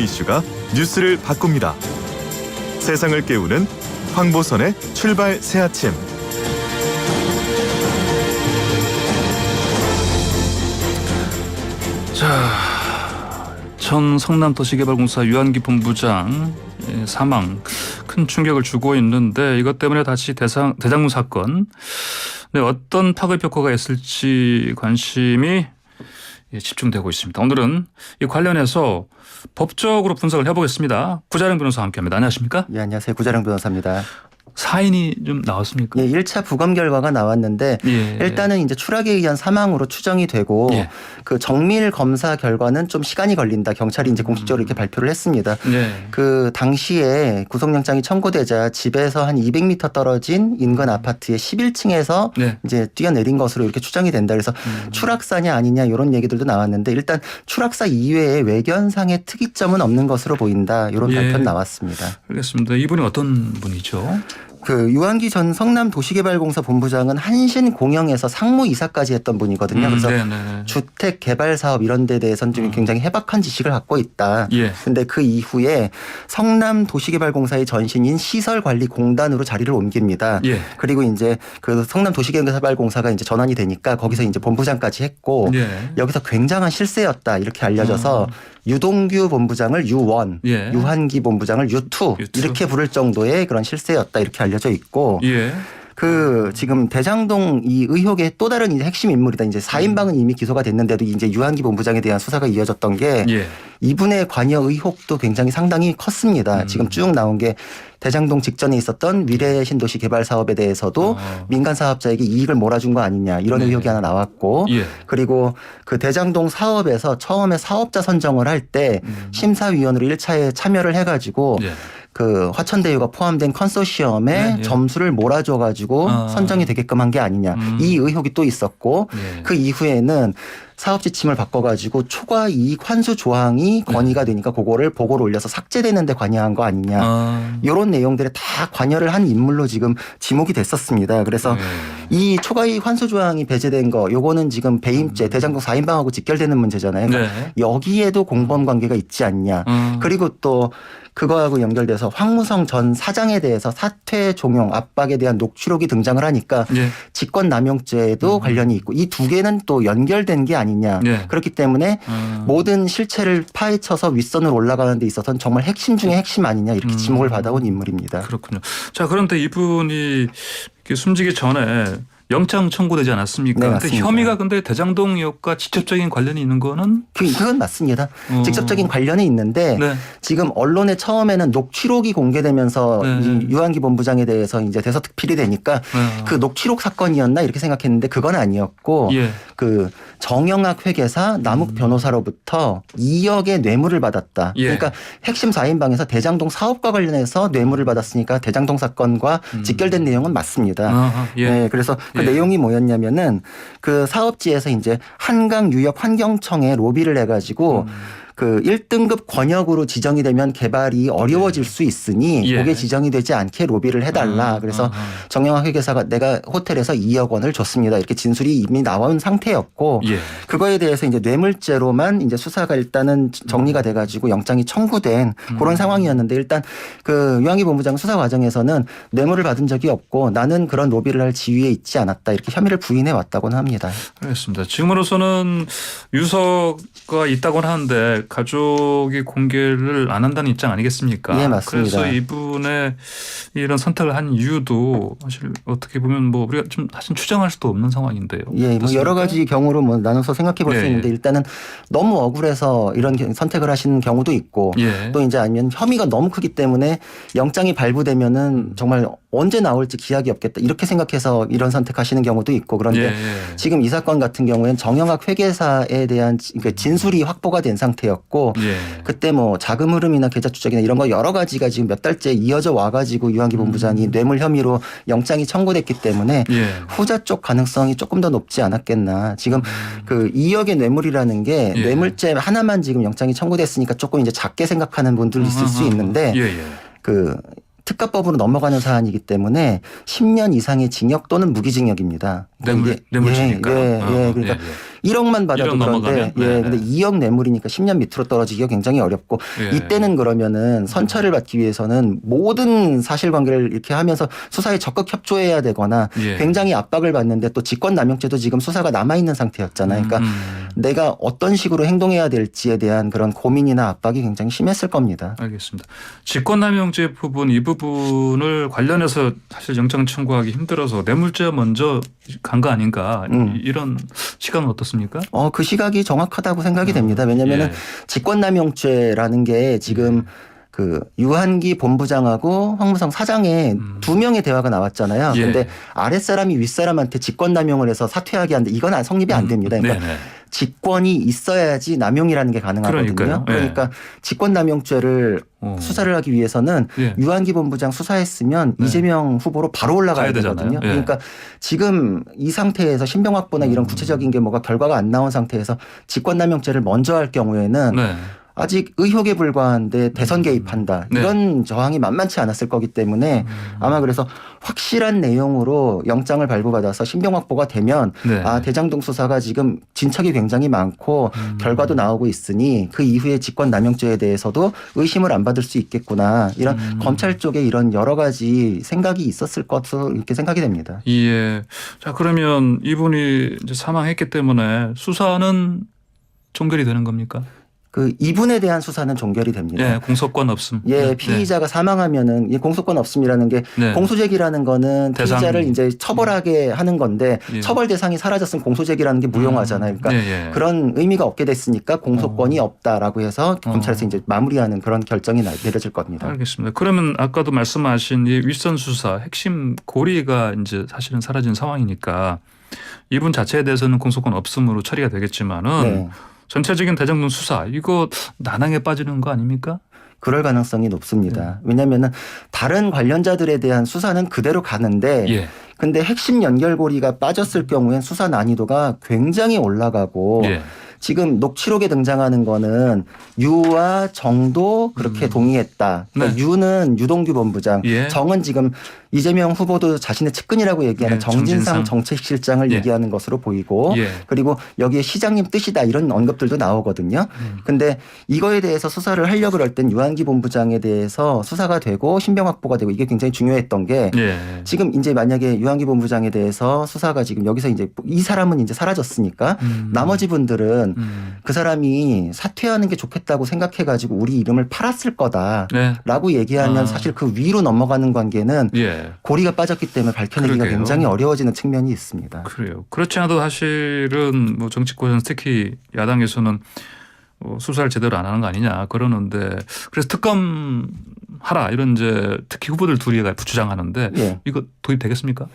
이슈가 뉴스를 바꿉니다. 세상을 깨우는 황보선의 출발 새아침. 전 성남도시개발공사 유한기 본부장 사망 큰 충격을 주고 있는데 이것 때문에 다시 대장동 사건 어떤 파급 효과가 있을지 관심이 집중되고 있습니다. 오늘은 이 관련해서 법적으로 분석을 해보겠습니다. 구자령 변호사와 함께합니다. 안녕하십니까? 예, 안녕하세요. 구자령 변호사입니다. 사인이 좀 나왔습니까? 예, 1차 부검 결과가 나왔는데 일단은 이제 추락에 의한 사망으로 추정이 되고 그 정밀 검사 결과는 좀 시간이 걸린다. 경찰이 이제 공식적으로 이렇게 발표를 했습니다. 그 당시에 구속영장이 청구되자 집에서 한 200m 떨어진 인근 아파트의 11층에서 이제 뛰어내린 것으로 이렇게 추정이 된다. 그래서 추락사냐 아니냐 이런 얘기들도 나왔는데 일단 추락사 이외에 외견상의 특이점은 없는 것으로 보인다. 이런 발표는 나왔습니다. 알겠습니다. 이분이 어떤 분이죠? 그 유한기 전 성남도시개발공사 본부장은 한신공영에서 상무이사까지 했던 분이거든요. 그래서 주택 개발 사업 이런 데 대해서는 좀 굉장히 해박한 지식을 갖고 있다. 그런데 그 이후에 성남도시개발공사의 전신인 시설관리공단으로 자리를 옮깁니다. 그리고 이제 그 성남도시개발공사가 이제 전환이 되니까 거기서 이제 본부장까지 했고 여기서 굉장한 실세였다 이렇게 알려져서 유동규 본부장을 U1, 유한기 본부장을 U2 이렇게 부를 정도의 그런 실세였다 이렇게 알려져 있고 그 지금 대장동 이 의혹의 또 다른 이제 핵심 인물이다. 이제 4인방은 이미 기소가 됐는데도 이제 유한기 본부장에 대한 수사가 이어졌던 게 이분의 관여 의혹도 굉장히 상당히 컸습니다. 지금 쭉 나온 게 대장동 직전에 있었던 미래신도시 개발 사업에 대해서도 민간 사업자에게 이익을 몰아준 거 아니냐 이런 의혹이 하나 나왔고 그리고 그 대장동 사업에서 처음에 사업자 선정을 할 때 심사위원으로 1차에 참여를 해가지고 그 화천대유가 포함된 컨소시엄에 점수를 몰아줘 가지고 선정이 되게끔 한 게 아니냐 이 의혹이 또 있었고 그 이후에는 사업 지침을 바꿔가지고 초과 이익 환수 조항이 건의가 되니까 그거를 보고를 올려서 삭제되는 데 관여한 거 아니냐 이런 내용들에 다 관여를 한 인물로 지금 지목이 됐었습니다. 그래서 이 초과 이익 환수 조항이 배제된 거 요거는 지금 배임죄 대장동 4인방하고 직결되는 문제잖아요. 그러니까 여기에도 공범 관계가 있지 않냐. 그리고 또 그거하고 연결돼서 황무성 전 사장에 대해서 사퇴 종용 압박에 대한 녹취록이 등장을 하니까 직권남용죄에도 관련이 있고 이 두 개는 또 연결된 게 아니냐. 그렇기 때문에 모든 실체를 파헤쳐서 윗선으로 올라가는 데 있어서는 정말 핵심 중에 핵심 아니냐 이렇게 지목을 받아온 인물입니다. 그렇군요. 자, 그런데 이분이 숨지기 전에 영장 청구되지 않았습니까? 네, 근데 혐의가 근데 대장동 의혹과 직접적인 관련이 있는 거는? 그건 맞습니다. 직접적인 관련이 있는데 지금 언론에 처음에는 녹취록이 공개되면서 이 유한기 본부장에 대해서 이제 대서특필이 되니까 그 녹취록 사건이었나 이렇게 생각했는데 그건 아니었고 그 정영학 회계사 남욱 변호사로부터 2억의 뇌물을 받았다. 그러니까 핵심 4인방에서 대장동 사업과 관련해서 뇌물을 받았으니까 대장동 사건과 직결된 내용은 맞습니다. 그래서 그 내용이 뭐였냐면은 그 사업지에서 이제 한강유역 환경청에 로비를 해가지고 그 1등급 권역으로 지정이 되면 개발이 어려워질 수 있으니 그게 지정이 되지 않게 로비를 해달라. 그래서 정영학 회계사가 내가 호텔에서 2억 원을 줬습니다. 이렇게 진술이 이미 나온 상태였고 그거에 대해서 이제 뇌물죄로만 이제 수사가 일단은 정리가 돼가지고 영장이 청구된 그런 상황이었는데 일단 그 유한기 본부장 수사 과정에서는 뇌물을 받은 적이 없고 나는 그런 로비를 할 지위에 있지 않았다. 이렇게 혐의를 부인해 왔다고는 합니다. 알겠습니다. 지금으로서는 유서가 있다고는 하는데 가족이 공개를 안 한다는 입장 아니겠습니까? 네, 맞습니다. 그래서 이분의 이런 선택을 한 이유도 사실 어떻게 보면 뭐 우리가 좀 사실 추정할 수도 없는 상황인데요. 뭐 여러 가지 경우로 뭐 나눠서 생각해 볼 수 있는데 일단은 너무 억울해서 이런 선택을 하시는 경우도 있고 또 이제 아니면 혐의가 너무 크기 때문에 영장이 발부되면은 정말 언제 나올지 기약이 없겠다 이렇게 생각해서 이런 선택하시는 경우도 있고 그런데 지금 이 사건 같은 경우에는 정영학 회계사에 대한 진술이 확보가 된 상태였고 그때 뭐 자금 흐름이나 계좌 추적이나 이런 거 여러 가지가 지금 몇 달째 이어져 와가지고 유한기 본부장이 뇌물 혐의로 영장이 청구됐기 때문에 후자 쪽 가능성이 조금 더 높지 않았겠나. 지금 그 2억의 뇌물이라는 게 뇌물죄 하나만 지금 영장이 청구됐으니까 조금 이제 작게 생각하는 분들이 있을 수 있는데 그 특가법으로 넘어가는 사안이기 때문에 10년 이상의 징역 또는 무기징역입니다. 뇌물죄니까. 그러니까 1억만 받아도 1억 그런데 넘어가면? 예, 근데 2억 뇌물이니까 10년 밑으로 떨어지기가 굉장히 어렵고 예. 이때는 그러면은 선처를 받기 위해서는 모든 사실관계를 이렇게 하면서 수사에 적극 협조해야 되거나 예. 굉장히 압박을 받는데 또 직권남용죄도 지금 수사가 남아 있는 상태였잖아요. 그러니까 내가 어떤 식으로 행동해야 될지에 대한 그런 고민이나 압박이 굉장히 심했을 겁니다. 알겠습니다. 직권남용죄 부분 이 부분을 관련해서 사실 영장 청구하기 힘들어서 뇌물죄 먼저 간 거 아닌가 이런 시각은 어떻습니까? 그 시각이 정확하다고 생각이 됩니다. 왜냐하면은 예. 직권남용죄라는 게 지금 그 유한기 본부장하고 황무성 사장의 두 명의 대화가 나왔잖아요. 예. 근데 아랫사람이 윗사람한테 직권남용을 해서 사퇴하게 하는데 이건 성립이 안 됩니다. 그러니까 네네. 직권이 있어야지 남용이라는 게 가능하거든요. 그러니까요. 그러니까 직권남용죄를 수사를 하기 위해서는 예. 유한기 본부장 수사했으면 네. 이재명 후보로 바로 올라가야 가야 되잖아요. 되거든요. 예. 그러니까 지금 이 상태에서 신병 확보나 이런 구체적인 게 뭐가 결과가 안 나온 상태에서 직권남용죄를 먼저 할 경우에는 네. 아직 의혹에 불과한데 대선 개입한다. 네. 이런 저항이 만만치 않았을 거기 때문에 아마 그래서 확실한 내용으로 영장을 발부받아서 신병 확보가 되면 네. 대장동 수사가 지금 진척이 굉장히 많고 결과도 나오고 있으니 그 이후에 직권남용죄에 대해서도 의심을 안 받을 수 있겠구나. 이런 검찰 쪽에 이런 여러 가지 생각이 있었을 것으로 이렇게 생각이 됩니다. 예. 자, 그러면 이분이 이제 사망했기 때문에 수사는 종결이 되는 겁니까? 그 이분에 대한 수사는 종결이 됩니다. 예, 공소권 없음. 예, 네. 피의자가 사망하면은 이 공소권 없음이라는 게 네. 공소제기라는 거는 대상. 피의자를 이제 처벌하게 하는 건데 예. 처벌 대상이 사라졌으면 공소제기라는 게 무용하잖아요. 그러니까 예, 예. 그런 의미가 없게 됐으니까 공소권이 없다라고 해서 검찰에서 이제 마무리하는 그런 결정이 내려질 겁니다. 알겠습니다. 그러면 아까도 말씀하신 이 윗선 수사 핵심 고리가 이제 사실은 사라진 상황이니까 이분 자체에 대해서는 공소권 없음으로 처리가 되겠지만은 네. 전체적인 대장동 수사 이거 난항에 빠지는 거 아닙니까? 그럴 가능성이 높습니다. 왜냐하면은 다른 관련자들에 대한 수사는 그대로 가는데 예. 근데 핵심 연결고리가 빠졌을 경우엔 수사 난이도가 굉장히 올라가고 예. 지금 녹취록에 등장하는 거는 유와 정도 그렇게 동의했다. 그러니까 네. 유는 유동규 본부장, 예. 정은 지금 이재명 후보도 자신의 측근이라고 얘기하는 예, 정진상 정책실장을 예. 얘기하는 것으로 보이고 예. 그리고 여기에 시장님 뜻이다 이런 언급들도 나오거든요. 근데 이거에 대해서 수사를 하려고 그럴 땐 유한기 본부장에 대해서 수사가 되고 신병 확보가 되고 이게 굉장히 중요했던 게 예. 지금 이제 만약에 유한기 본부장에 대해서 수사가 지금 여기서 이제 이 사람은 이제 사라졌으니까 나머지 분들은 그 사람이 사퇴하는 게 좋겠다고 생각해가지고 우리 이름을 팔았을 거다라고 네. 얘기하면 사실 그 위로 넘어가는 관계는 예. 고리가 빠졌기 때문에 밝혀내기가 그러게요. 굉장히 어려워지는 측면이 있습니다. 그래요. 그렇지 않아도 사실은 뭐 정치권에서 특히 야당에서는 수사를 제대로 안 하는 거 아니냐 그러는데 그래서 특검 하라 이런 이제 특히 후보들 둘이 주장하는데 예. 이거 도입되겠습니까?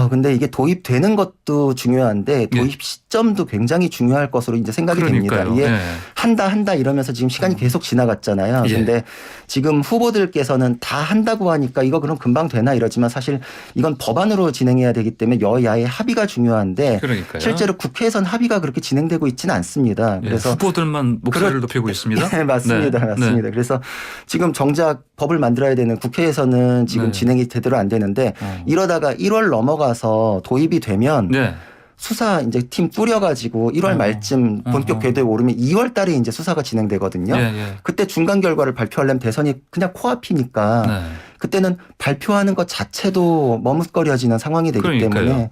근데 이게 도입되는 것도 중요한데 도입 시점도 굉장히 중요할 것으로 이제 생각이 그러니까요. 됩니다. 이게 예. 한다 이러면서 지금 시간이 계속 지나갔잖아요. 예. 근데 지금 후보들께서는 다 한다고 하니까 이거 그럼 금방 되나 이러지만 사실 이건 법안으로 진행해야 되기 때문에 여야의 합의가 중요한데 그러니까요. 실제로 국회에선 합의가 그렇게 진행되고 있지는 않습니다. 예. 그래서 후보들만 목소리를 높이고 있습니다. 네, 맞습니다. 네. 맞습니다. 네. 그래서 지금 정작 법을 만들어야 되는 국회에서는 지금 네. 진행이 제대로 안 되는데 이러다가 1월 넘어가서 도입이 되면 네. 수사 이제 팀 뿌려가지고 1월 말쯤 본격 궤도에 오르면 2월 달에 이제 수사가 진행되거든요. 예. 그때 중간 결과를 발표하려면 대선이 그냥 코앞이니까 네. 그때는 발표하는 것 자체도 머뭇거려지는 상황이 되기 그러니까요. 때문에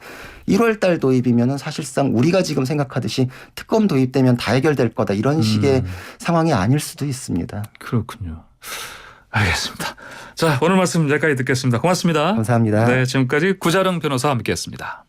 1월 달 도입이면은 사실상 우리가 지금 생각하듯이 특검 도입되면 다 해결될 거다 이런 식의 상황이 아닐 수도 있습니다. 그렇군요. 알겠습니다. 자, 오늘 말씀 여기까지 듣겠습니다. 고맙습니다. 감사합니다. 네, 지금까지 구자령 변호사와 함께했습니다.